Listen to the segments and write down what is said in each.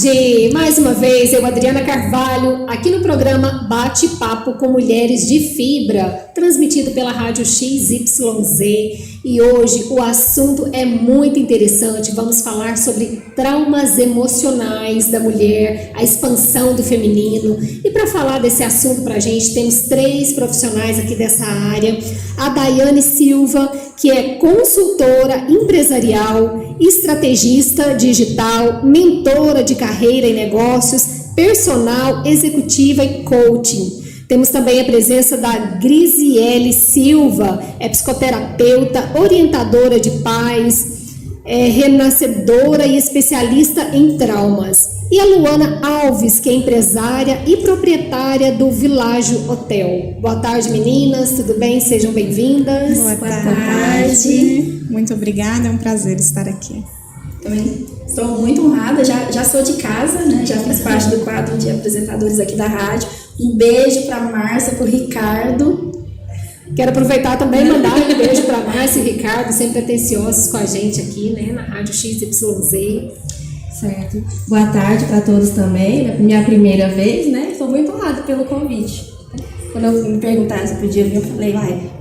tarde! Mais uma vez, eu, Adriana Carvalho, aqui no programa Bate-Papo com Mulheres de Fibra, transmitido pela Rádio XYZ. E hoje o assunto é muito interessante. Vamos falar sobre traumas emocionais da mulher, a expansão do feminino. E para falar desse assunto para a gente, temos 3 profissionais aqui dessa área. A Daiane Silva, que é consultora empresarial, estrategista digital, mentora de carreira e negócios, personal, executiva e coaching. Temos também a presença da Grisiele Silva, é psicoterapeuta, orientadora de pais, renascedora e especialista em traumas. E a Luana Alves, que é empresária e proprietária do Világio Hotel. Boa tarde, meninas, tudo bem? Sejam bem-vindas. Boa tarde. Muito obrigada, é um prazer estar aqui. Também estou muito honrada, já sou de casa, né? Já fiz parte do quadro de apresentadores aqui da rádio. Um beijo para a Márcia, para o Ricardo. Quero aproveitar também e mandar um beijo para a Márcia e Ricardo, sempre atenciosos com a gente aqui, né, na Rádio XYZ. Certo. Boa tarde para todos também. Minha primeira vez, né? Estou muito honrada pelo convite. Quando eu me perguntaram se podia vir, eu falei,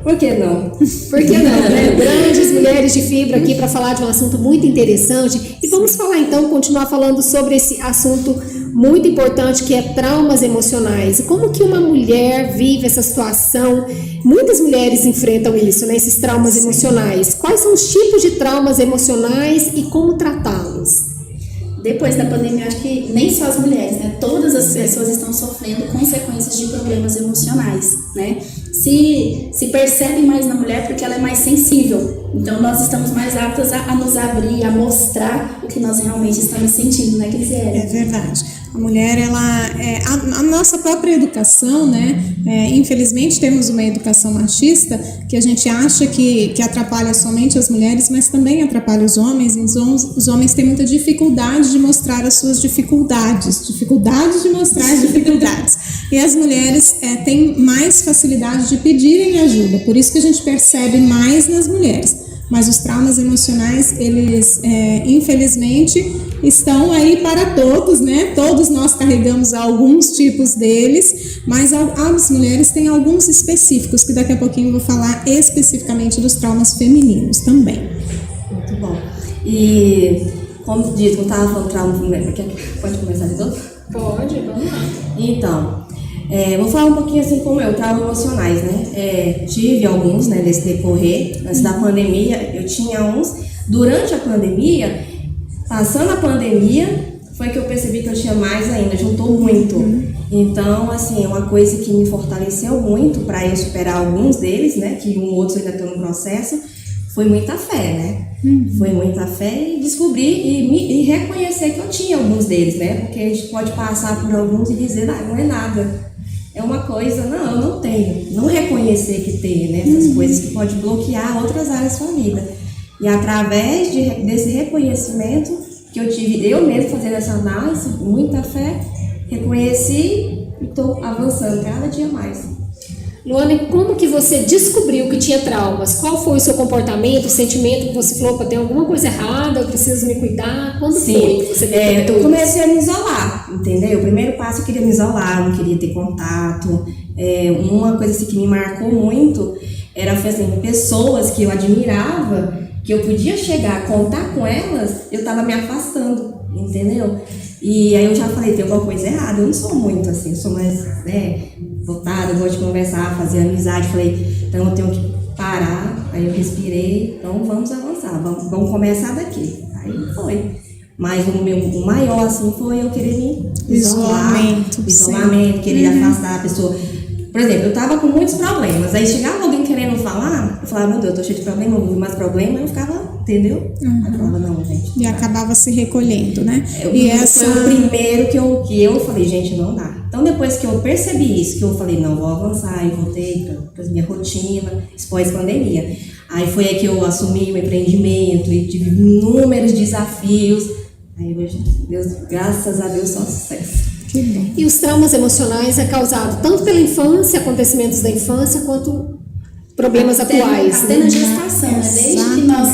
por que não? Por que não, né? Grandes mulheres de fibra aqui para falar de um assunto muito interessante. E vamos falar então, continuar falando sobre esse assunto muito importante que é traumas emocionais. E como que uma mulher vive essa situação? Muitas mulheres enfrentam isso, né? Esses traumas emocionais. Quais são os tipos de traumas emocionais e como tratá-los? Depois da pandemia, acho que nem só as mulheres, né? Todas as pessoas estão sofrendo consequências de problemas emocionais, né? Se percebe mais na mulher porque ela é mais sensível. Então, nós estamos mais aptas a nos abrir, a mostrar o que nós realmente estamos sentindo, né, Grisiele? É verdade. A mulher, ela a nossa própria educação, né? Infelizmente temos uma educação machista que a gente acha que atrapalha somente as mulheres, mas também atrapalha os homens. Os homens têm muita dificuldade de mostrar as suas dificuldades de mostrar as dificuldades. E as mulheres têm mais facilidade de pedirem ajuda, por isso que a gente percebe mais nas mulheres. Mas os traumas emocionais, eles infelizmente estão aí para todos, né? Todos nós carregamos alguns tipos deles, mas as mulheres têm alguns específicos, que daqui a pouquinho eu vou falar especificamente dos traumas femininos também. Muito bom. E como diz, não estava falando trauma feminino, pode começar de novo? Pode, vamos lá. Então, vou falar um pouquinho assim como traumas emocionais, né? Tive alguns, né, desse decorrer. Antes da pandemia, eu tinha uns. Durante a pandemia, passando a pandemia, foi que eu percebi que eu tinha mais ainda, juntou muito. Então, assim, uma coisa que me fortaleceu muito para eu superar alguns deles, né, que outros ainda estão no processo, foi muita fé, né? Foi muita fé e descobrir e reconhecer que eu tinha alguns deles, né? Porque a gente pode passar por alguns e dizer, não é nada. É uma coisa, não, eu não tenho. Não reconhecer que tem, né? Essas coisas que pode bloquear outras áreas da sua vida. E através desse reconhecimento que eu tive, eu mesmo fazendo essa análise, muita fé, reconheci e estou avançando cada dia mais. Luana, como que você descobriu que tinha traumas? Qual foi o seu comportamento, o sentimento que você falou, tem alguma coisa errada, eu preciso me cuidar? Quando foi que você eu comecei a me isolar, entendeu? O primeiro passo eu queria me isolar, não queria ter contato. Uma coisa assim, que me marcou muito era assim, pessoas que eu admirava, que eu podia chegar a contar com elas, eu estava me afastando, entendeu? E aí eu já falei, tem alguma coisa errada, eu não sou muito assim, eu sou mais, voltada, eu gosto de conversar, fazer amizade. Falei, então eu tenho que parar. Aí eu respirei, então vamos avançar, vamos começar daqui. Aí foi. Mas o maior assim foi eu querer me isolamento, querer afastar a pessoa. Por exemplo, eu tava com muitos problemas, aí chegava alguém querendo falar, eu falava, meu Deus, eu tô cheio de problema, eu vou mais problema, eu ficava, entendeu? Aí eu falava, não, gente. E acabava se recolhendo, né? Foi o primeiro que eu falei, gente, não dá. Então, depois que eu percebi isso, que eu falei, não, vou avançar, e voltei para a minha rotina, pós-pandemia. Aí foi aí que eu assumi o empreendimento e tive inúmeros desafios. Aí hoje, Deus, graças a Deus, só sucesso. E os traumas emocionais é causado tanto pela infância, acontecimentos da infância, quanto problemas atuais. Até na gestação, né? Desde que nós,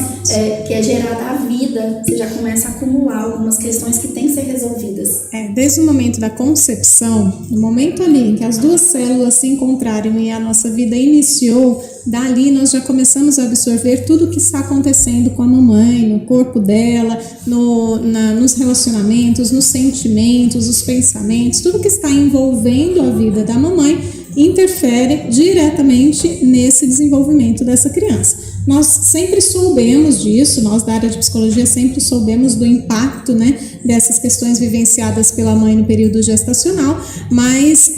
que é gerada a vida, você já começa a acumular algumas questões que têm que ser resolvidas. Desde o momento da concepção, no momento ali em que as duas células se encontraram e a nossa vida iniciou, dali nós já começamos a absorver tudo o que está acontecendo com a mamãe, no corpo dela, nos relacionamentos, nos sentimentos, os pensamentos, tudo que está envolvendo a vida da mamãe interfere diretamente nesse desenvolvimento dessa criança. Nós sempre soubemos disso, nós da área de psicologia sempre soubemos do impacto, né, dessas questões vivenciadas pela mãe no período gestacional, mas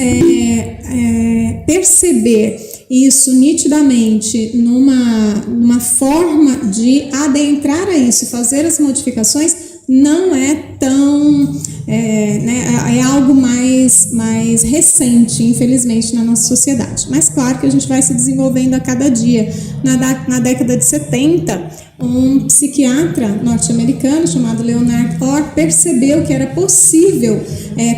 perceber isso nitidamente numa forma de adentrar a isso e fazer as modificações não é tão... é algo mais recente, infelizmente, na nossa sociedade. Mas claro que a gente vai se desenvolvendo a cada dia. Na década de 70, um psiquiatra norte-americano chamado Leonard Orr percebeu que era possível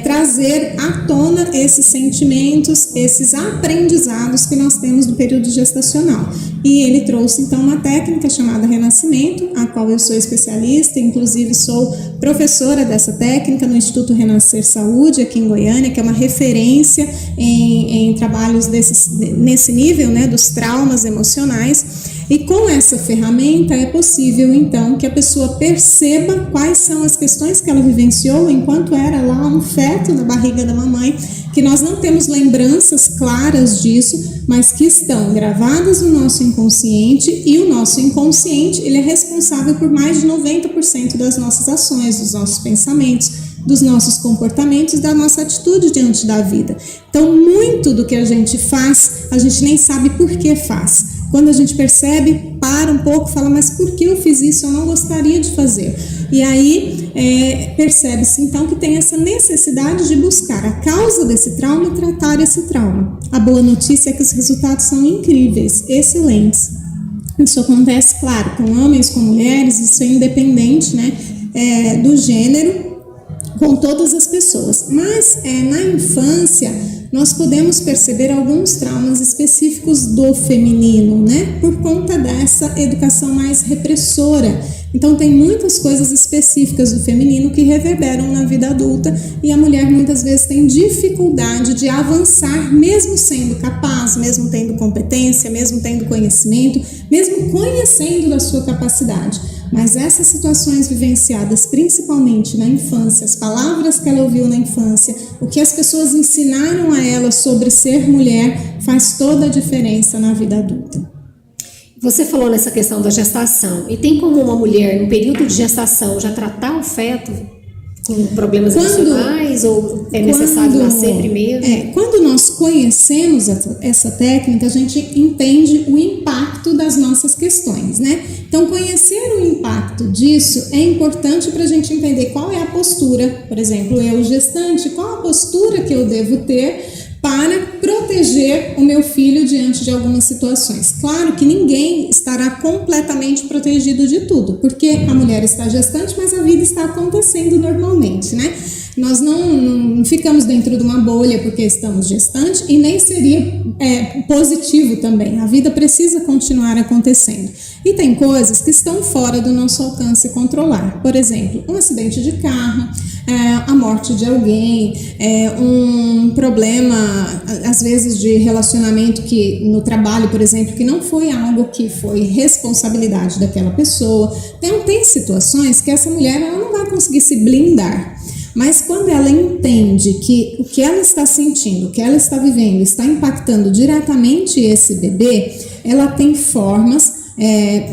trazer à tona esses sentimentos, esses aprendizados que nós temos do período gestacional. E ele trouxe então uma técnica chamada Renascimento, a qual eu sou especialista, inclusive sou professora dessa técnica no Instituto Renascer Saúde, aqui em Goiânia, que é uma referência em trabalhos nesse nível, né, dos traumas emocionais. E com essa ferramenta é possível, então, que a pessoa perceba quais são as questões que ela vivenciou enquanto era lá um feto na barriga da mamãe, que nós não temos lembranças claras disso, mas que estão gravadas no nosso inconsciente, e o nosso inconsciente ele é responsável por mais de 90% das nossas ações, dos nossos pensamentos, dos nossos comportamentos, da nossa atitude diante da vida. Então, muito do que a gente faz, a gente nem sabe por que faz. Quando a gente percebe, para um pouco, fala, mas por que eu fiz isso? Eu não gostaria de fazer. E aí, percebe-se então que tem essa necessidade de buscar a causa desse trauma e tratar esse trauma. A boa notícia é que os resultados são incríveis, excelentes. Isso acontece, claro, com homens, com mulheres, isso é independente, né, do gênero, com todas as pessoas. Mas na infância nós podemos perceber alguns traumas específicos do feminino, né? Por conta dessa educação mais repressora. Então tem muitas coisas específicas do feminino que reverberam na vida adulta, e a mulher muitas vezes tem dificuldade de avançar, mesmo sendo capaz, mesmo tendo competência, mesmo tendo conhecimento, mesmo conhecendo da sua capacidade. Mas essas situações vivenciadas principalmente na infância, as palavras que ela ouviu na infância, o que as pessoas ensinaram a ela sobre ser mulher, faz toda a diferença na vida adulta. Você falou nessa questão da gestação, e tem como uma mulher no período de gestação já tratar o feto com problemas emocionais, ou é necessário nascer primeiro? Quando nós conhecemos essa técnica, a gente entende o impacto das nossas questões, né? Então, conhecer o impacto disso é importante para a gente entender qual é a postura, por exemplo, eu gestante, qual a postura que eu devo ter para proteger o meu filho diante de algumas situações. Claro que ninguém estará completamente protegido de tudo, porque a mulher está gestante, mas a vida está acontecendo normalmente, né? Nós não ficamos dentro de uma bolha porque estamos gestantes, e nem seria positivo também. A vida precisa continuar acontecendo. E tem coisas que estão fora do nosso alcance controlar. Por exemplo, um acidente de carro, a morte de alguém, um problema, às vezes, de relacionamento que no trabalho, por exemplo, que não foi algo que foi responsabilidade daquela pessoa. Então, tem situações que essa mulher ela não vai conseguir se blindar. Mas quando ela entende que o que ela está sentindo, o que ela está vivendo, está impactando diretamente esse bebê, ela tem formas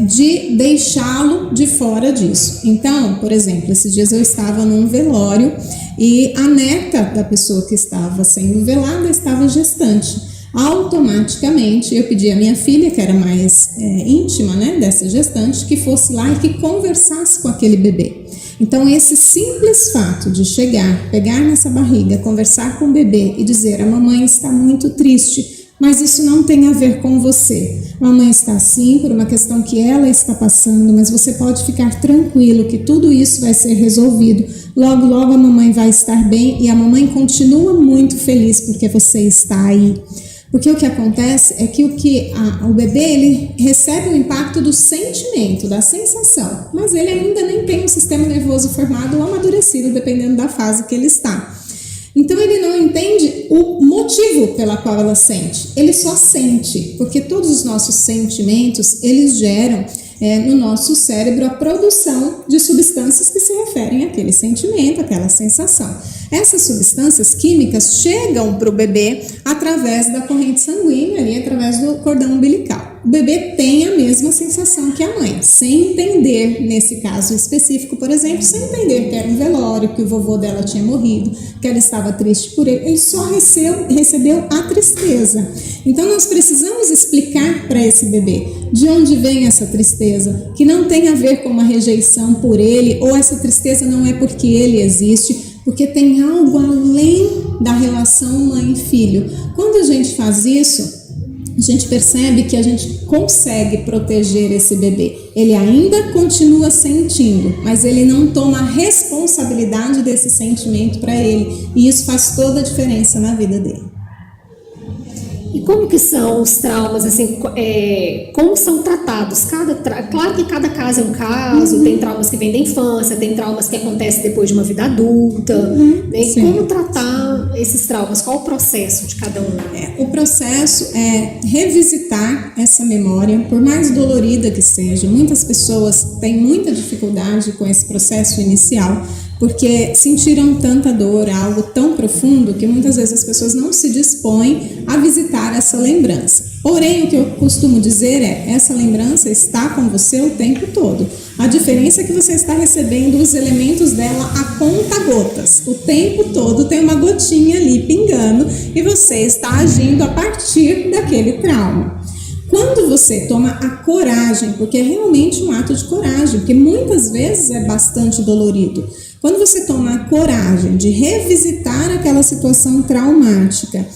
de deixá-lo de fora disso. Então, por exemplo, esses dias eu estava num velório e a neta da pessoa que estava sendo velada estava gestante. Automaticamente eu pedi à minha filha, que era mais íntima, né, dessa gestante, que fosse lá e que conversasse com aquele bebê. Então esse simples fato de chegar, pegar nessa barriga, conversar com o bebê e dizer: a mamãe está muito triste, mas isso não tem a ver com você. A mamãe está assim por uma questão que ela está passando, mas você pode ficar tranquilo que tudo isso vai ser resolvido. Logo, logo a mamãe vai estar bem, e a mamãe continua muito feliz porque você está aí. Porque o que acontece é que o bebê ele recebe o impacto do sentimento, da sensação, mas ele ainda nem tem um sistema nervoso formado ou amadurecido, dependendo da fase que ele está. Então ele não entende o motivo pela qual ela sente, ele só sente, porque todos os nossos sentimentos, eles geram no nosso cérebro a produção de substâncias que se referem àquele sentimento, àquela sensação. Essas substâncias químicas chegam para o bebê através da corrente sanguínea, ali, através do cordão umbilical. O bebê tem a mesma sensação que a mãe, sem entender, nesse caso específico, por exemplo, sem entender que era um velório, que o vovô dela tinha morrido, que ela estava triste por ele só recebeu a tristeza. Então nós precisamos explicar para esse bebê de onde vem essa tristeza, que não tem a ver com uma rejeição por ele, ou essa tristeza não é porque ele existe, porque tem algo além da relação mãe e filho. Quando a gente faz isso, a gente percebe que a gente consegue proteger esse bebê. Ele ainda continua sentindo, mas ele não toma a responsabilidade desse sentimento para ele. E isso faz toda a diferença na vida dele. E como que são os traumas, assim, como são tratados? Claro que cada caso é um caso, tem traumas que vêm da infância, tem traumas que acontecem depois de uma vida adulta, né? E como tratar esses traumas? Qual o processo de cada um? O processo é revisitar essa memória, por mais dolorida que seja. Muitas pessoas têm muita dificuldade com esse processo inicial, porque sentiram tanta dor, algo tão profundo, que muitas vezes as pessoas não se dispõem a visitar essa lembrança. Porém, o que eu costumo dizer é, essa lembrança está com você o tempo todo. A diferença é que você está recebendo os elementos dela a conta-gotas. O tempo todo tem uma gotinha ali pingando e você está agindo a partir daquele trauma. Quando você toma a coragem, porque é realmente um ato de coragem, porque muitas vezes é bastante dolorido. Quando você toma a coragem de revisitar aquela situação traumática,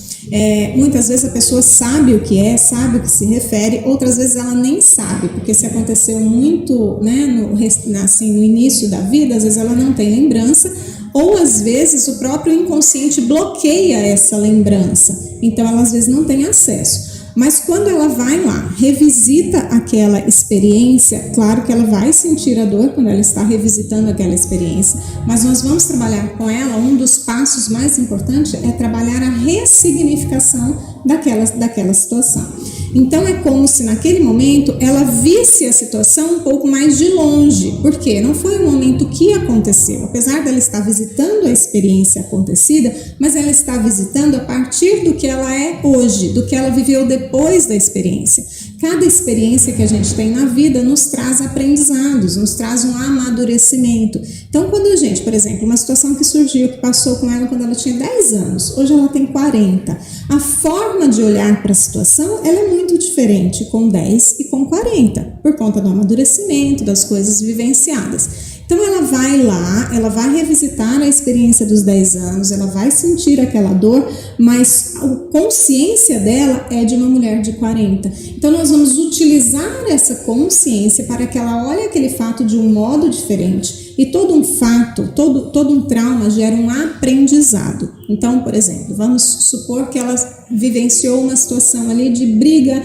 muitas vezes a pessoa sabe o que é, sabe o que se refere, outras vezes ela nem sabe, porque se aconteceu muito, né, no início da vida, às vezes ela não tem lembrança, ou às vezes o próprio inconsciente bloqueia essa lembrança, então ela às vezes não tem acesso. Mas quando ela vai lá, revisita aquela experiência, claro que ela vai sentir a dor quando ela está revisitando aquela experiência, mas nós vamos trabalhar com ela, um dos passos mais importantes é trabalhar a ressignificação daquela situação. Então é como se naquele momento ela visse a situação um pouco mais de longe, porque não foi o momento que aconteceu, apesar dela estar visitando a experiência acontecida, mas ela está visitando a partir do que ela é hoje, do que ela viveu depois da experiência. Cada experiência que a gente tem na vida nos traz aprendizados, nos traz um amadurecimento. Então, quando a gente, por exemplo, uma situação que surgiu, que passou com ela quando ela tinha 10 anos, hoje ela tem 40, a forma de olhar para a situação, ela é muito diferente com 10 e com 40, por conta do amadurecimento, das coisas vivenciadas. Então ela vai lá, ela vai revisitar a experiência dos 10 anos, ela vai sentir aquela dor, mas a consciência dela é de uma mulher de 40. Então nós vamos utilizar essa consciência para que ela olhe aquele fato de um modo diferente. E todo um fato, todo um trauma gera um aprendizado. Então, por exemplo, vamos supor que ela vivenciou uma situação ali de briga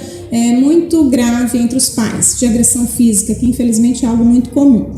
muito grave entre os pais, de agressão física, que infelizmente é algo muito comum.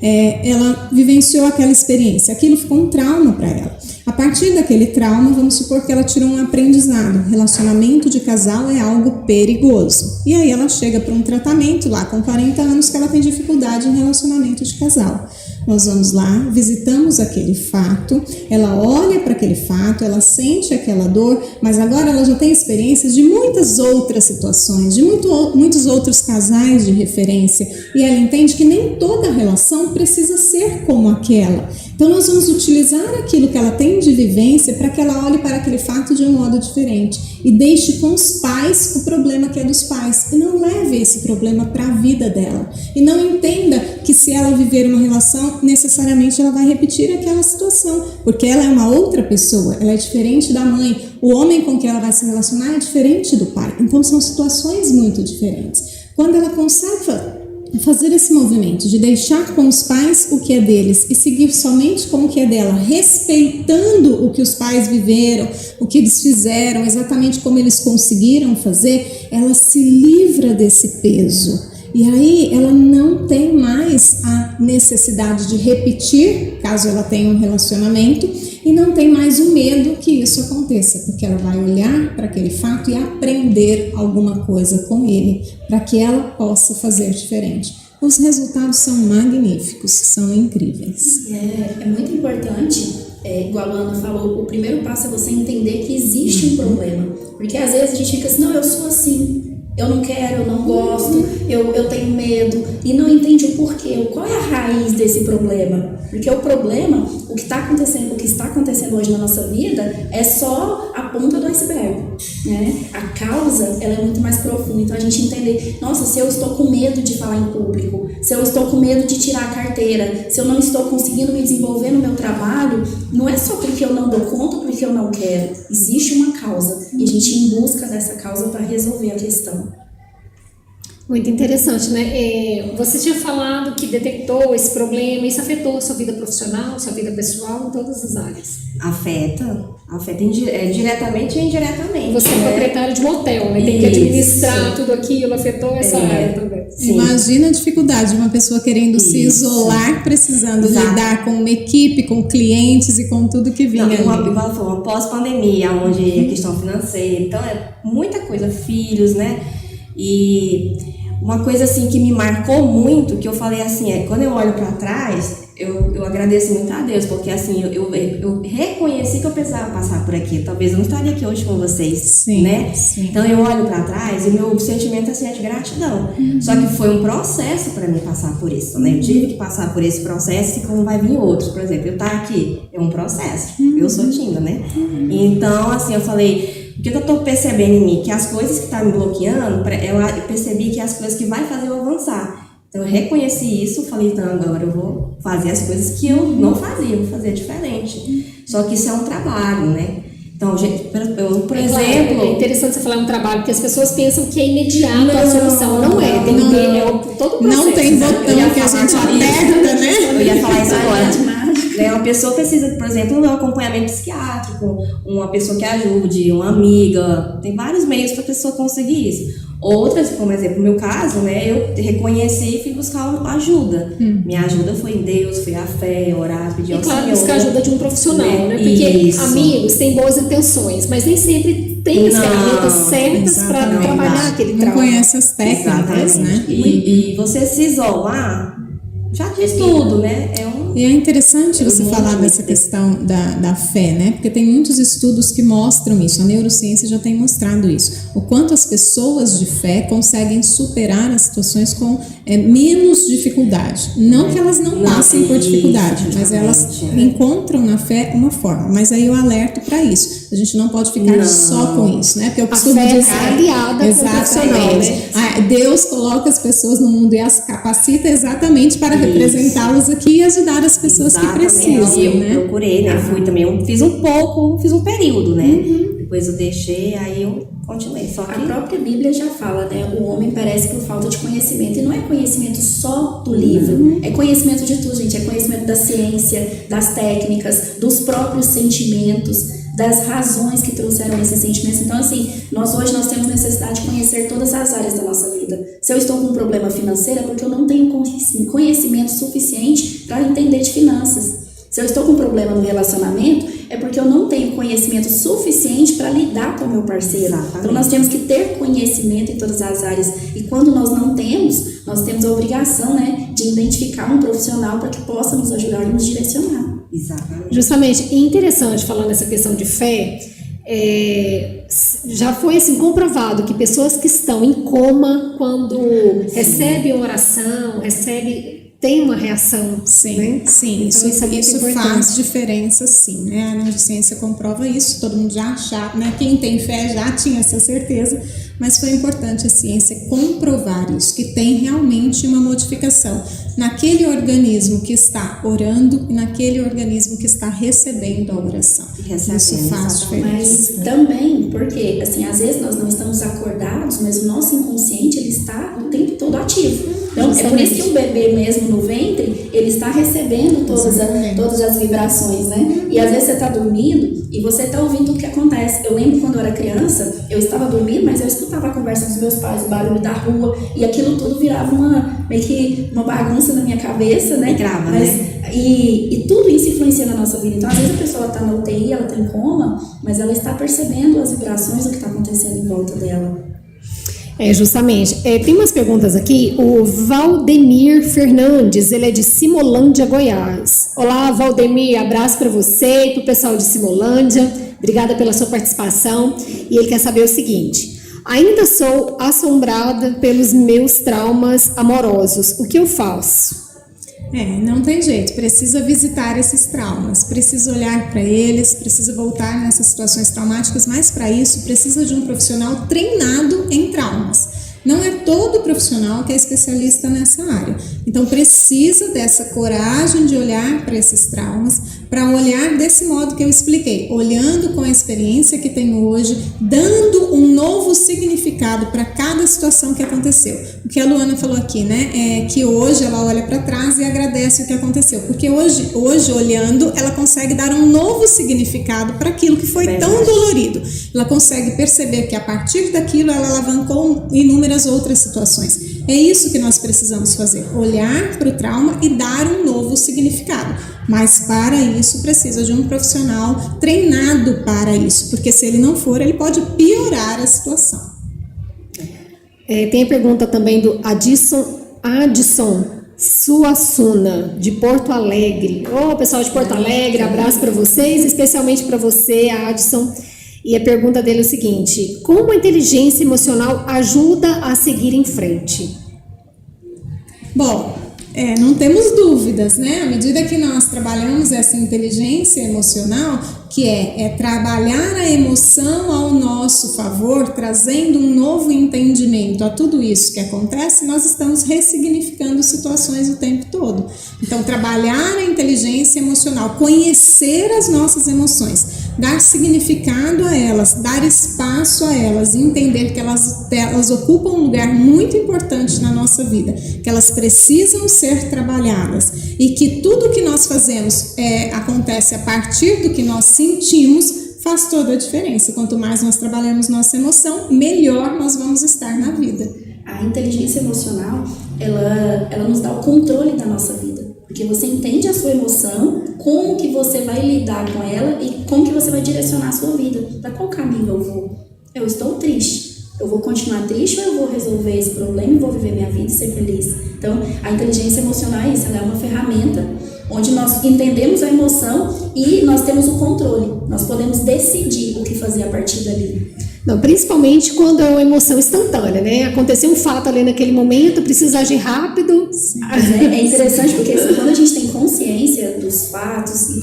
Ela vivenciou aquela experiência, aquilo ficou um trauma para ela. A partir daquele trauma, vamos supor que ela tirou um aprendizado. Relacionamento de casal é algo perigoso. E aí ela chega para um tratamento lá com 40 anos que ela tem dificuldade em relacionamento de casal. Nós vamos lá, visitamos aquele fato, ela olha para aquele fato, ela sente aquela dor, mas agora ela já tem experiências de muitas outras situações, de muitos outros casais de referência, e ela entende que nem toda relação precisa ser como aquela. Então nós vamos utilizar aquilo que ela tem de vivência para que ela olhe para aquele fato de um modo diferente e deixe com os pais o problema que é dos pais e não leve esse problema para a vida dela e não entenda que se ela viver uma relação necessariamente ela vai repetir aquela situação, porque ela é uma outra pessoa, ela é diferente da mãe, o homem com quem ela vai se relacionar é diferente do pai, então são situações muito diferentes. Quando ela conserva fazer esse movimento de deixar com os pais o que é deles e seguir somente com o que é dela, respeitando o que os pais viveram, o que eles fizeram, exatamente como eles conseguiram fazer, ela se livra desse peso. E aí ela não tem mais a necessidade de repetir, caso ela tenha um relacionamento, e não tem mais o medo que isso aconteça, porque ela vai olhar para aquele fato e aprender alguma coisa com ele, para que ela possa fazer diferente. Os resultados são magníficos, são incríveis. É muito importante, igual a Ana falou, o primeiro passo é você entender que existe um problema. Porque às vezes a gente fica assim, não, eu sou assim. Eu não quero, eu não gosto, eu tenho medo e não entende o porquê, qual é a raiz desse problema. Porque o problema, o que está acontecendo hoje na nossa vida é só a ponta do iceberg, né? A causa, ela é muito mais profunda. Então a gente entender, nossa, se eu estou com medo de falar em público, se eu estou com medo de tirar a carteira, se eu não estou conseguindo me desenvolver no meu trabalho, não é só porque eu não dou conta, porque eu não quero. Existe uma causa e a gente ir em busca dessa causa para resolver a questão. Muito interessante, né? Você tinha falado que detectou esse problema, isso afetou a sua vida profissional, sua vida pessoal, em todas as áreas. Afeta diretamente e indiretamente. Você é proprietário de um hotel, né? Tem que administrar tudo aquilo, afetou essa área também. Sim. Imagina a dificuldade de uma pessoa querendo se isolar, precisando lidar com uma equipe, com clientes e com tudo que vinha. Uma pós-pandemia, onde a questão financeira, então é muita coisa, filhos, né? E uma coisa assim que me marcou muito, que eu falei assim, quando eu olho para trás, eu agradeço muito a Deus, porque assim, eu reconheci que eu precisava passar por aqui, talvez eu não estaria aqui hoje com vocês, sim, né? Sim. Então eu olho para trás e meu sentimento assim, é de gratidão. Só que foi um processo para mim passar por isso, né? Eu tive que passar por esse processo e como vai vir outros, por exemplo, eu estar aqui é um processo, eu sou tímida, né? Então assim, eu falei, o que eu tô percebendo em mim? Que as coisas que estão me bloqueando, eu percebi que as coisas que vai fazer eu avançar. Então eu reconheci isso, falei, então agora eu vou fazer as coisas que eu não fazia, vou fazer diferente. Só que isso é um trabalho, né? Então, eu, por exemplo... É interessante você falar um trabalho, porque as pessoas pensam que é imediato a solução. Não é, tem que ter todo o processo. Não tem botão que a gente aperta, né? Eu ia falar isso agora. Uma pessoa precisa, por exemplo, de um acompanhamento psiquiátrico, uma pessoa que ajude, uma amiga. Tem vários meios para a pessoa conseguir isso. Outras, como exemplo, no meu caso, né, eu reconheci e fui buscar ajuda. Minha ajuda foi em Deus, foi a fé, orar, pedir ao Senhor. E claro, buscar ajuda de um profissional, né? Porque amigos têm boas intenções, mas nem sempre tem as ferramentas certas para trabalhar aquele trauma. Não conhece as técnicas, né? E você se isolar, já diz tudo, né? E é interessante você falar dessa questão da fé, né? Porque tem muitos estudos que mostram isso, a neurociência já tem mostrado isso. O quanto as pessoas de fé conseguem superar as situações com menos dificuldade. Não que elas não passem por dificuldade, mas elas encontram na fé uma forma. Mas aí eu alerto para isso. A gente não pode ficar só com isso, né? Porque eu costumo dizer, aliada exatamente, né? Deus coloca as pessoas no mundo e as capacita exatamente para representá-los aqui e ajudar as pessoas que precisam, eu né? procurei, né? Fui também, eu fiz um período, né? Depois eu deixei, aí eu continuei. Só que a própria Bíblia já fala, né? O homem perece por falta de conhecimento. E não é conhecimento só do livro. É conhecimento de tudo, gente. É conhecimento da ciência, das técnicas, dos próprios sentimentos, das razões que trouxeram esses sentimentos. Então, assim, hoje nós temos necessidade de conhecer todas as áreas da nossa vida. Se eu estou com um problema financeiro, é porque eu não tenho conhecimento suficiente para entender de finanças. Se eu estou com um problema no relacionamento, é porque eu não tenho conhecimento suficiente para lidar com o meu parceiro. Exatamente. Então, nós temos que ter conhecimento em todas as áreas. E quando nós não temos, nós temos a obrigação, né, de identificar um profissional para que possa nos ajudar e nos direcionar. Exatamente. Justamente, e interessante falando nessa questão de fé, já foi assim comprovado que pessoas que estão em coma, quando recebem oração, tem uma reação. Sim, né? sim, então, isso faz diferença, sim, né? A neurociência comprova isso, todo mundo já achava, né? Quem tem fé já tinha essa certeza, mas foi importante a ciência comprovar isso, que tem realmente uma modificação naquele organismo que está orando e naquele organismo que está recebendo a oração. Isso faz diferença. Mas também, porque, assim, às vezes nós não estamos acordados, mas o nosso inconsciente, ele está o tempo todo ativo. Então, Então, é por isso que o bebê mesmo no ventre, ele está recebendo todas as vibrações, né? E às vezes você está dormindo e você está ouvindo tudo que acontece. Eu lembro quando eu era criança, eu estava dormindo, mas eu escutava a conversa dos meus pais, o barulho da rua, e aquilo tudo virava meio que uma bagunça na minha cabeça, né? Grava, né? E tudo isso influencia na nossa vida. Então, às vezes a pessoa está na UTI, ela está em coma, mas ela está percebendo as vibrações do que está acontecendo em volta dela. Justamente. Tem umas perguntas aqui. O Valdemir Fernandes, ele é de Simolândia, Goiás. Olá, Valdemir, abraço para você e para o pessoal de Simolândia. Obrigada pela sua participação. E ele quer saber o seguinte: ainda sou assombrada pelos meus traumas amorosos. O que eu faço? Não tem jeito, precisa visitar esses traumas, precisa olhar para eles, precisa voltar nessas situações traumáticas, mas para isso precisa de um profissional treinado em traumas. Não é todo profissional que é especialista nessa área. Então precisa dessa coragem de olhar para esses traumas, para olhar desse modo que eu expliquei, olhando com a experiência que tem hoje, dando um novo significado para cada situação que aconteceu. O que a Luana falou aqui, né, é que hoje ela olha para trás e agradece o que aconteceu, porque hoje olhando, ela consegue dar um novo significado para aquilo que foi tão dolorido. Ela consegue perceber que a partir daquilo ela alavancou inúmeras outras situações. É isso que nós precisamos fazer, olhar para o trauma e dar um novo significado. Mas para isso precisa de um profissional treinado para isso, porque se ele não for, ele pode piorar a situação. Tem a pergunta também do Adson Suassuna, de Porto Alegre. Pessoal de Porto Alegre, abraço para vocês, especialmente para você, Adson. E a pergunta dele é o seguinte: como a inteligência emocional ajuda a seguir em frente? Bom, não temos dúvidas, né? À medida que nós trabalhamos essa inteligência emocional, que é trabalhar a emoção ao nosso favor, trazendo um novo entendimento a tudo isso que acontece, nós estamos ressignificando situações o tempo todo. Então, trabalhar a inteligência emocional, conhecer as nossas emoções, dar significado a elas, dar espaço a elas, entender que elas ocupam um lugar muito importante na nossa vida, que elas precisam ser trabalhadas e que tudo que nós fazemos acontece a partir do que nós sentimos, faz toda a diferença. Quanto mais nós trabalhamos nossa emoção, melhor nós vamos estar na vida. A inteligência emocional, ela nos dá o controle da nossa vida. Porque você entende a sua emoção, como que você vai lidar com ela e como que você vai direcionar a sua vida. Para qual caminho eu vou? Eu estou triste. Eu vou continuar triste ou eu vou resolver esse problema e vou viver minha vida e ser feliz? Então, a inteligência emocional é isso, ela é uma ferramenta onde nós entendemos a emoção e nós temos o controle. Nós podemos decidir o que fazer a partir dali. Não, principalmente quando é uma emoção instantânea, né? Aconteceu um fato ali naquele momento, precisa agir rápido. É interessante porque quando a gente tem consciência dos fatos e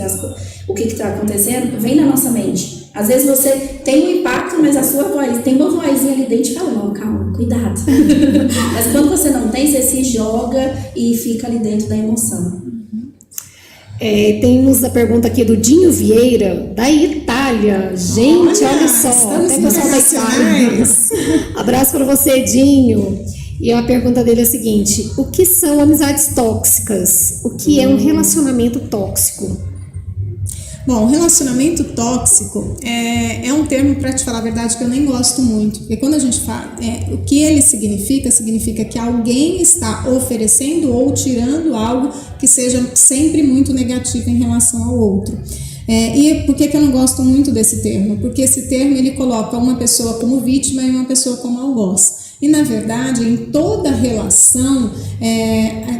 o que está acontecendo, vem na nossa mente. Às vezes você tem um impacto, mas a sua voz, tem uma vozinha ali dentro que fala, não, calma, cuidado. Mas quando você não tem, você se joga e fica ali dentro da emoção. Temos a pergunta aqui do Dinho Vieira, da Itália. Gente, olha só, até pessoal da Itália. Abraço para você, Dinho. E a pergunta dele é a seguinte: o que são amizades tóxicas? O que é um relacionamento tóxico? Bom, relacionamento tóxico é um termo, para te falar a verdade, que eu nem gosto muito, porque quando a gente fala, o que ele significa que alguém está oferecendo ou tirando algo que seja sempre muito negativo em relação ao outro. E por que eu não gosto muito desse termo? Porque esse termo ele coloca uma pessoa como vítima e uma pessoa como algoz. E na verdade, em toda relação,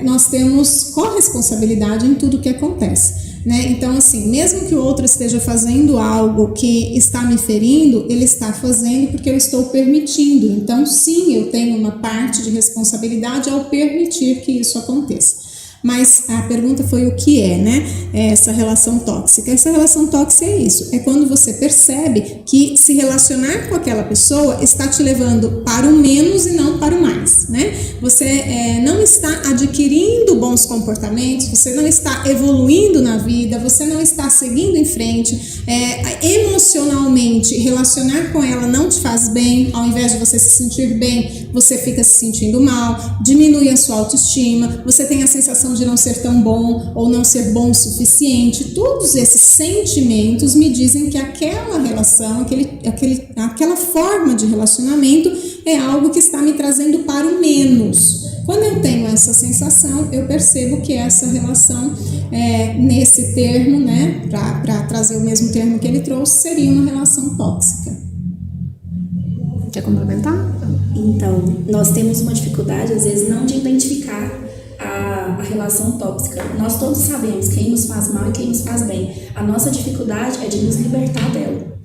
nós temos corresponsabilidade em tudo que acontece. Né? Então, assim, mesmo que o outro esteja fazendo algo que está me ferindo, ele está fazendo porque eu estou permitindo. Então, sim, eu tenho uma parte de responsabilidade ao permitir que isso aconteça. Mas a pergunta foi o que é, né? Essa relação tóxica. Essa relação tóxica é isso, é quando você percebe que se relacionar com aquela pessoa está te levando para o menos e não para o mais, né? Você não está adquirindo bons comportamentos, você não está evoluindo na vida, você não está seguindo em frente, emocionalmente relacionar com ela não te faz bem, ao invés de você se sentir bem, você fica se sentindo mal, diminui a sua autoestima, você tem a sensação de não ser tão bom ou não ser bom o suficiente. Todos esses sentimentos me dizem que aquela relação, aquela forma de relacionamento é algo que está me trazendo para o menos. Quando eu tenho essa sensação, eu percebo que essa relação, nesse termo, né, para trazer o mesmo termo que ele trouxe, seria uma relação tóxica. Quer complementar? Então, nós temos uma dificuldade, às vezes, não de identificar a relação tóxica. Nós todos sabemos quem nos faz mal e quem nos faz bem. A nossa dificuldade é de nos libertar dela.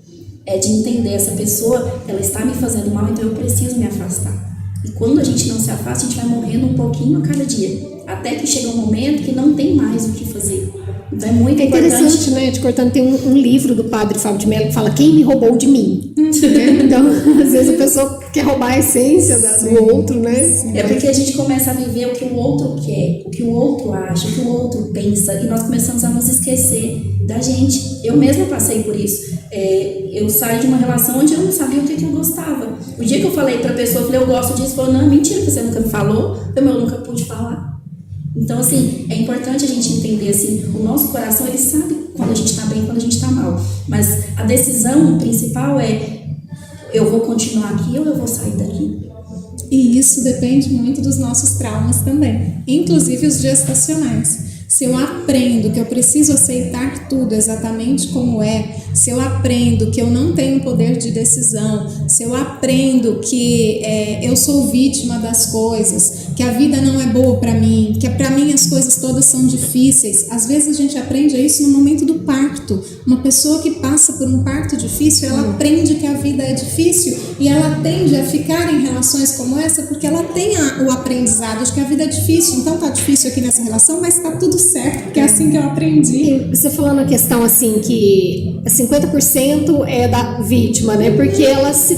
É de entender essa pessoa, ela está me fazendo mal, então eu preciso me afastar. E quando a gente não se afasta, a gente vai morrendo um pouquinho a cada dia. Até que chega um momento que não tem mais o que fazer. Então é muito interessante, né? Te cortando, tem um livro do padre Fábio de Mello que fala quem me roubou de mim. Então, às vezes a pessoa quer roubar a essência do outro, né? É porque a gente começa a viver o que o outro quer, o que o outro acha, o que o outro pensa, e nós começamos a nos esquecer da gente. Eu mesma passei por isso. Eu saí de uma relação onde eu não sabia o que eu gostava. O dia que eu falei pra pessoa, eu falei, eu gosto disso, falou, não, mentira, você nunca me falou, eu nunca pude falar. Então, assim, é importante a gente entender, assim, o nosso coração, ele sabe quando a gente tá bem e quando a gente tá mal. Mas a decisão principal é, eu vou continuar aqui ou eu vou sair daqui? E isso depende muito dos nossos traumas também, inclusive os gestacionais. Se eu aprendo que eu preciso aceitar tudo exatamente como é, se eu aprendo que eu não tenho poder de decisão, se eu aprendo que eu sou vítima das coisas, que a vida não é boa para mim, que para mim as coisas todas são difíceis. Às vezes a gente aprende isso no momento do parto. Uma pessoa que passa por um parto difícil, ela aprende que a vida é difícil e ela tende a ficar em relações como essa porque ela tem o aprendizado de que a vida é difícil. Então tá difícil aqui nessa relação, mas tá tudo certo, porque é assim que eu aprendi. E você falando a questão assim que 50% é da vítima, né? Porque ela se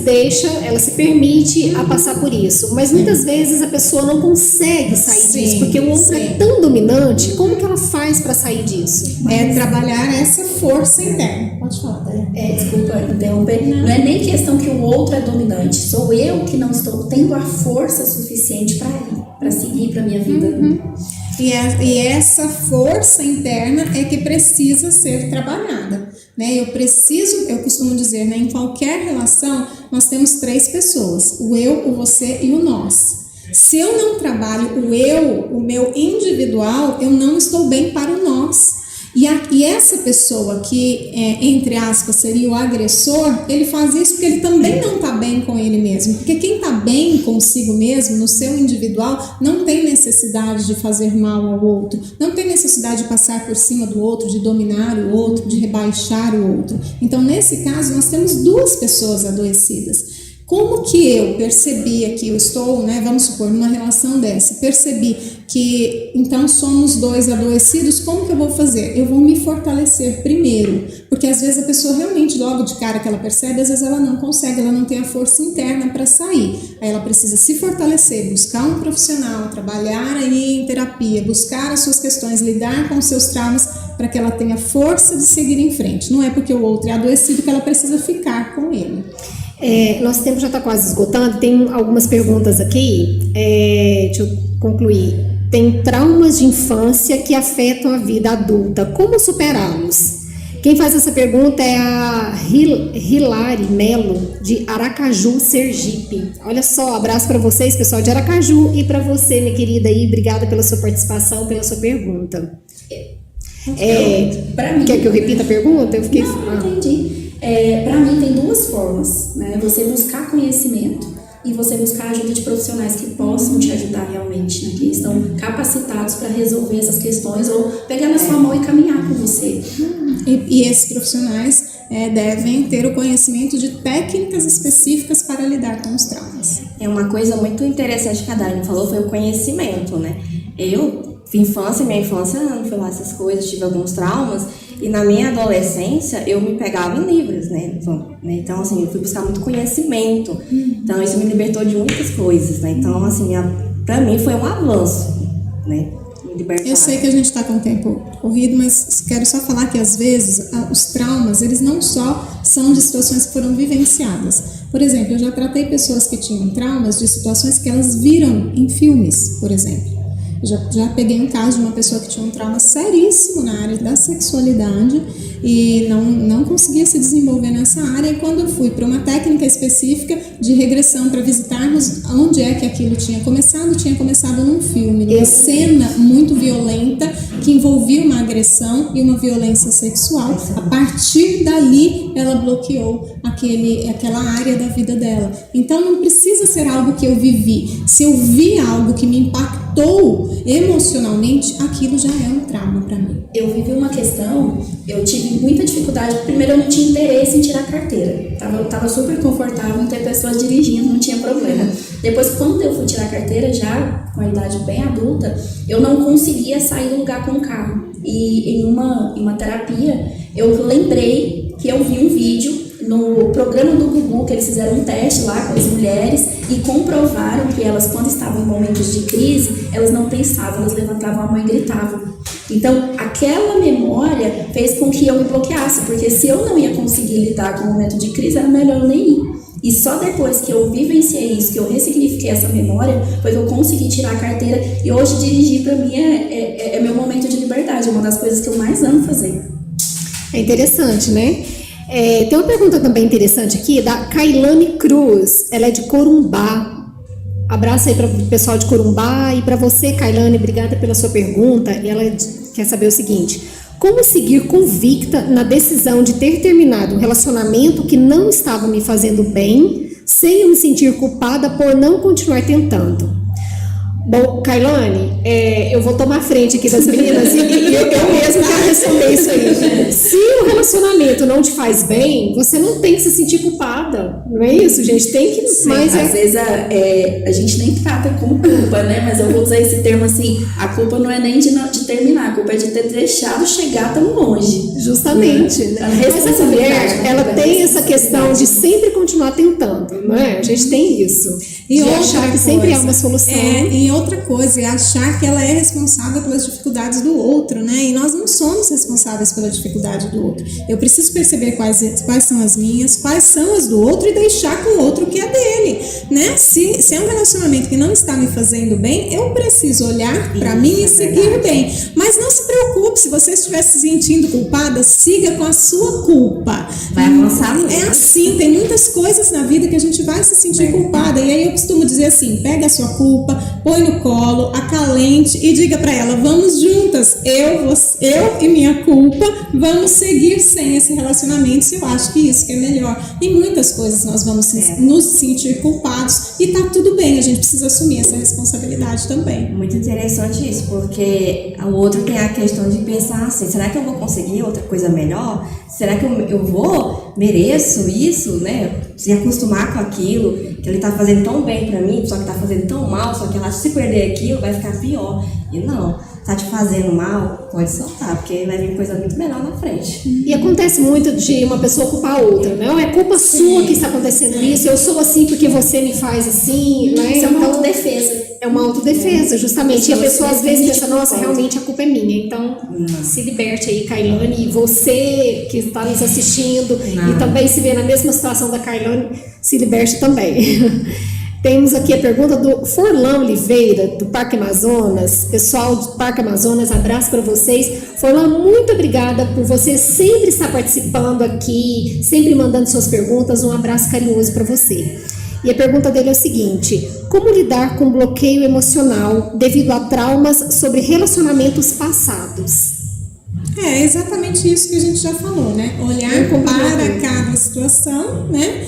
permite a passar por isso. Mas muitas vezes a pessoa não consegue sair disso, porque o outro é tão dominante. Como que ela faz para sair disso? É trabalhar essa força interna. Pode falar, Dani. Desculpa interromper. Não é nem questão que o outro é dominante. Sou eu que não estou tendo a força suficiente para seguir para minha vida. E essa força interna é que precisa ser trabalhada, né? Eu costumo dizer, né, em qualquer relação nós temos 3 pessoas, o eu, o você e o nós. Se eu não trabalho o eu, o meu individual, eu não estou bem para o nós. E essa pessoa que, entre aspas, seria o agressor, ele faz isso porque ele também não está bem com ele mesmo. Porque quem está bem consigo mesmo, no seu individual, não tem necessidade de fazer mal ao outro, não tem necessidade de passar por cima do outro, de dominar o outro, de rebaixar o outro. Então, nesse caso, nós temos 2 pessoas adoecidas. Como que eu percebi aqui, eu estou, né, vamos supor, numa relação dessa, percebi que então somos 2 adoecidos, como que eu vou fazer? Eu vou me fortalecer primeiro, porque às vezes a pessoa realmente, logo de cara que ela percebe, às vezes ela não consegue, ela não tem a força interna para sair. Aí ela precisa se fortalecer, buscar um profissional, trabalhar aí em terapia, buscar as suas questões, lidar com os seus traumas, para que ela tenha força de seguir em frente. Não é porque o outro é adoecido que ela precisa ficar com ele. Nosso tempo já está quase esgotando, tem algumas perguntas aqui, deixa eu concluir. Tem traumas de infância que afetam a vida adulta, como superá-los? Quem faz essa pergunta é a Hilary Melo, de Aracaju, Sergipe. Olha só, abraço para vocês, pessoal de Aracaju, e para você, minha querida, aí, obrigada pela sua participação, pela sua pergunta. Pra mim, quer que eu repita a pergunta? Eu fiquei... Não, entendi. Para mim tem 2 formas, né? Você buscar conhecimento e você buscar a ajuda de profissionais que possam te ajudar realmente, né? Que estão capacitados para resolver essas questões ou pegar na sua mão e caminhar com você. E esses profissionais devem ter o conhecimento de técnicas específicas para lidar com os traumas. Uma coisa muito interessante que a Dani falou foi o conhecimento, né? Eu minha infância não foi lá essas coisas, tive alguns traumas, e na minha adolescência eu me pegava em livros, né? Então, assim, eu fui buscar muito conhecimento, então isso me libertou de muitas coisas, né? Então, assim, pra mim foi um avanço, né? Eu sei que a gente está com o tempo corrido, mas quero só falar que às vezes os traumas, eles não só são de situações que foram vivenciadas. Por exemplo, eu já tratei pessoas que tinham traumas de situações que elas viram em filmes, por exemplo. Eu já peguei um caso de uma pessoa que tinha um trauma seríssimo na área da sexualidade e não conseguia se desenvolver nessa área. E quando eu fui para uma técnica específica de regressão para visitarmos onde é que aquilo tinha começado num filme, numa cena muito violenta que envolvia uma agressão e uma violência sexual. A partir dali, ela bloqueou aquela área da vida dela. Então, não precisa ser algo que eu vivi. Se eu vi algo que me impactou emocionalmente, aquilo já é um trauma para mim. Eu vivi uma questão, eu tive muita dificuldade. Primeiro, eu não tinha interesse em tirar a carteira. Eu tava super confortável em ter pessoas dirigindo, não tinha problema. Depois, quando eu fui tirar a carteira, já com a idade bem adulta, eu não conseguia sair do lugar com o carro. E em uma terapia, eu lembrei que eu vi um vídeo no programa do Gugu, que eles fizeram um teste lá com as mulheres e comprovaram que elas, quando estavam em momentos de crise, elas não pensavam, elas levantavam a mão e gritavam. Então, aquela memória fez com que eu me bloqueasse, porque se eu não ia conseguir lidar com o momento de crise, era melhor eu nem ir. E só depois que eu vivenciei isso, que eu ressignifiquei essa memória, foi que eu consegui tirar a carteira. E hoje dirigir para mim é meu momento de liberdade, é uma das coisas que eu mais amo fazer. É interessante, né? Tem uma pergunta também interessante aqui, da Kailane Cruz. Ela é de Corumbá. Abraço aí para o pessoal de Corumbá. E para você, Kailane, obrigada pela sua pergunta. Ela quer saber o seguinte: como seguir convicta na decisão de ter terminado um relacionamento que não estava me fazendo bem, sem eu me sentir culpada por não continuar tentando? Bom, Kailane, eu vou tomar frente aqui das meninas e eu mesmo quero responder isso aí. Se o relacionamento não te faz bem, você não tem que se sentir culpada, não é isso, gente? Tem que... Sim, mas às vezes a gente nem trata com culpa, né? Mas eu vou usar esse termo assim, a culpa não é nem de terminar, a culpa é de ter deixado chegar tão longe. Justamente, né? Mas essa mulher, ela tem essa questão de sempre continuar tentando, não é? A gente tem isso. E de achar que sempre há uma solução. E outra coisa é achar que ela é responsável pelas dificuldades do outro, né? E nós não somos responsáveis pela dificuldade do outro. Eu preciso perceber quais são as minhas, quais são as do outro e deixar com o outro o que é dele, né? Se é um relacionamento que não está me fazendo bem, eu preciso olhar para mim e seguir bem. Mas não se preocupe, se você estiver se sentindo culpada, siga com a sua culpa. Vai avançar muito. É assim, tem muitas coisas na vida que a gente vai se sentir culpada. E aí eu costumo dizer assim, pega a sua culpa, põe no colo, acalente e diga para ela, vamos juntas, eu e minha culpa, vamos seguir sem esse relacionamento, se eu acho que isso que é melhor. Em muitas coisas nós vamos nos sentir culpados e tá tudo bem, a gente precisa assumir essa responsabilidade também. Muito interessante isso, porque o outro tem a questão de pensar assim, será que eu vou conseguir outra coisa melhor? Será que eu mereço isso, né? Se acostumar com aquilo, que ele tá fazendo tão bem pra mim, só que tá fazendo tão mal, só que ela se perder aquilo vai ficar pior. E não, tá te fazendo mal, pode soltar, porque vai vir coisa muito melhor na frente. E acontece muito de uma pessoa culpar a outra, não é culpa sua que está acontecendo isso, eu sou assim porque você me faz assim, né? Isso é uma autodefesa. É uma autodefesa, justamente. E a pessoa às vezes pensa, nossa, realmente a culpa é minha. Então, se liberte aí, Kailane. E você que está nos assistindo e também se vê na mesma situação da Kailane, se liberte também. Temos aqui a pergunta do Forlan Oliveira, do Parque Amazonas. Pessoal do Parque Amazonas, abraço para vocês. Forlan, muito obrigada por você sempre estar participando aqui, sempre mandando suas perguntas. Um abraço carinhoso para você. E a pergunta dele é o seguinte: como lidar com bloqueio emocional devido a traumas sobre relacionamentos passados? É exatamente isso que a gente já falou, né? Olhar para cada situação, né?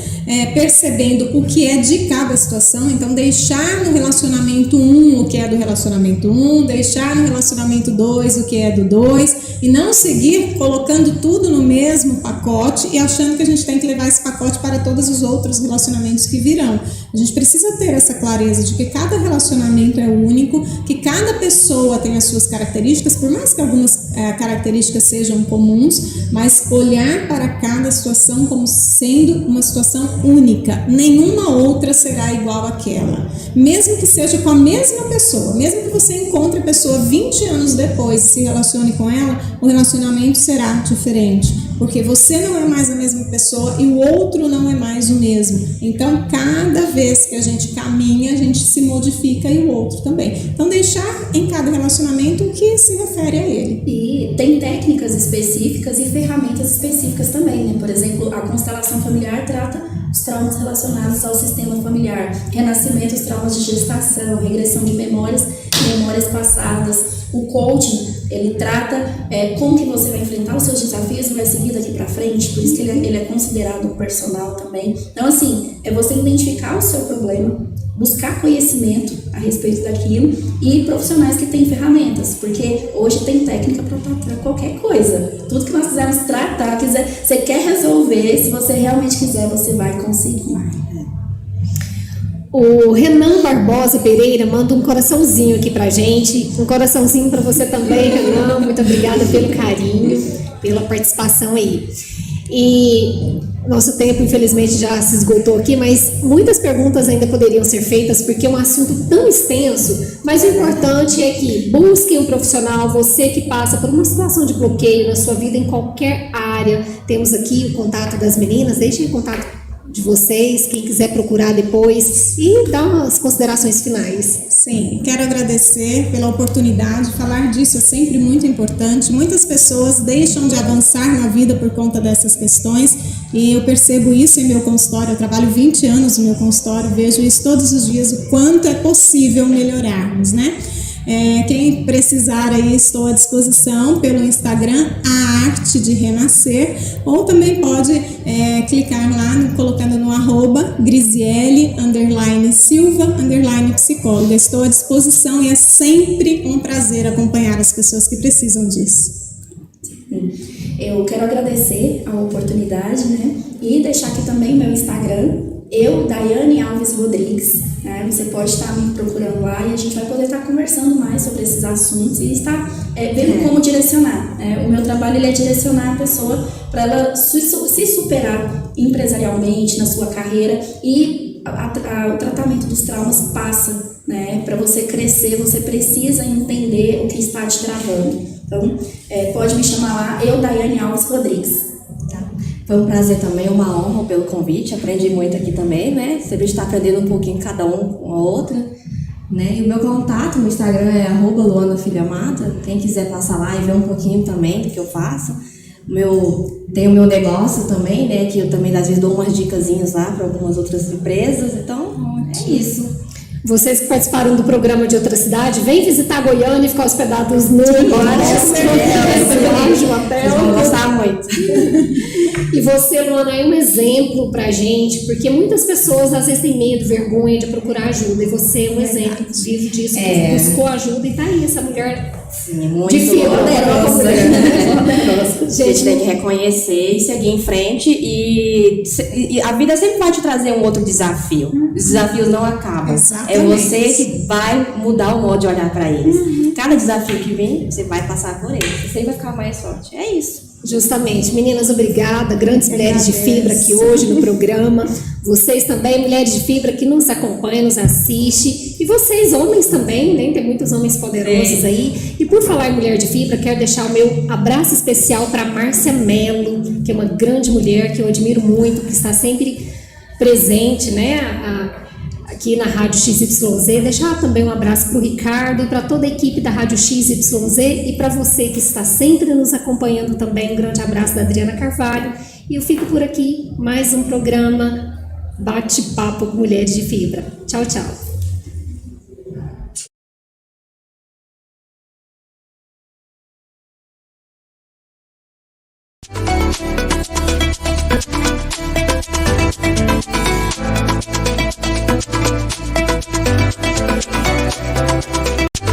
Percebendo o que é de cada situação, então deixar no relacionamento 1 o que é do relacionamento 1, deixar no relacionamento 2 o que é do 2 e não seguir colocando tudo no mesmo pacote e achando que a gente tem que levar esse pacote para todos os outros relacionamentos que virão. A gente precisa ter essa clareza de que cada relacionamento é único, que cada pessoa tem as suas características, por mais que algumas características sejam comuns, mas olhar para cada situação como sendo uma situação única. Nenhuma outra será igual àquela. Mesmo que seja com a mesma pessoa, mesmo que você encontre a pessoa 20 anos depois e se relacione com ela, o relacionamento será diferente, porque você não é mais a mesma pessoa e o outro não é mais o mesmo. Então, cada vez que a gente caminha, a gente se modifica e o outro também. Então, deixar em cada relacionamento o que se refere a ele. E tem técnicas específicas e ferramentas específicas também, né? Por exemplo, a constelação familiar trata os traumas relacionados ao sistema familiar, renascimento, os traumas de gestação, regressão de memórias passadas. O coaching, ele trata como que você vai enfrentar os seus desafios e vai seguir daqui para frente, por isso que ele é considerado um personal também. Então, assim, é você identificar o seu problema, buscar conhecimento a respeito daquilo e profissionais que têm ferramentas, porque hoje tem técnica para tratar qualquer coisa. Tudo que nós quisermos tratar, você quer resolver, se você realmente quiser, você vai conseguir. O Renan Barbosa Pereira manda um coraçãozinho aqui pra gente, um coraçãozinho para você também, Renan, muito obrigada pelo carinho, pela participação aí. E nosso tempo infelizmente já se esgotou aqui, mas muitas perguntas ainda poderiam ser feitas porque é um assunto tão extenso, mas o importante é que busquem um profissional, você que passa por uma situação de bloqueio na sua vida em qualquer área. Temos aqui o contato das meninas, deixem o contato de vocês, quem quiser procurar depois, e dar umas considerações finais. Sim, quero agradecer pela oportunidade. Falar disso é sempre muito importante. Muitas pessoas deixam de avançar na vida por conta dessas questões e eu percebo isso em meu consultório. Eu trabalho 20 anos no meu consultório, vejo isso todos os dias, o quanto é possível melhorarmos, né? Quem precisar aí, estou à disposição pelo Instagram, A Arte de Renascer, ou também pode clicar lá, colocando no @Grisiele_Silva_psicóloga. Estou à disposição e é sempre um prazer acompanhar as pessoas que precisam disso. Eu quero agradecer a oportunidade, né? E deixar aqui também meu Instagram, Daiane Alves Rodrigues, né? Você pode estar me procurando lá e a gente vai poder estar conversando mais sobre esses assuntos e estar vendo como direcionar. O meu trabalho ele é direcionar a pessoa para ela se superar empresarialmente na sua carreira e o tratamento dos traumas passa, né? Para você crescer, você precisa entender o que está te travando. Então, pode me chamar lá, Daiane Alves Rodrigues. Foi um prazer também, uma honra pelo convite, aprendi muito aqui também, né? Sempre está aprendendo um pouquinho cada um com a outra, né? E o meu contato no Instagram é @LuanaFilhaMata, quem quiser passar lá e ver um pouquinho também do que eu faço. Tem o meu negócio também, né? Que eu também às vezes dou umas dicasinhas lá para algumas outras empresas, então é isso. Vocês que participaram do programa de outra cidade, vem visitar Goiânia e ficar hospedados no Vocês vão gostar muito. E você, Luana, é um exemplo pra gente, porque muitas pessoas às vezes têm medo, vergonha de procurar ajuda, e você é um exemplo vivo disso, buscou ajuda e tá aí essa mulher. Sim, muito poderosa. A gente tem que reconhecer e seguir em frente e a vida sempre vai te trazer um outro desafio. Os desafios não acabam. Exatamente. É você que vai mudar o modo de olhar para eles. Cada desafio que vem, você vai passar por ele. Você sempre vai ficar mais forte. É isso. Justamente. Meninas, obrigada. Grandes mulheres de fibra aqui hoje no programa. Vocês também, mulheres de fibra que nos acompanham, nos assistem. E vocês, homens também, né? Tem muitos homens poderosos aí. E por falar em mulher de fibra, quero deixar o meu abraço especial para Márcia Mello, que é uma grande mulher que eu admiro muito, que está sempre presente, né? Aqui na Rádio XYZ, deixar também um abraço para o Ricardo e para toda a equipe da Rádio XYZ e para você que está sempre nos acompanhando também, um grande abraço da Adriana Carvalho. E eu fico por aqui, mais um programa Bate-Papo com Mulheres de Fibra. Tchau, tchau.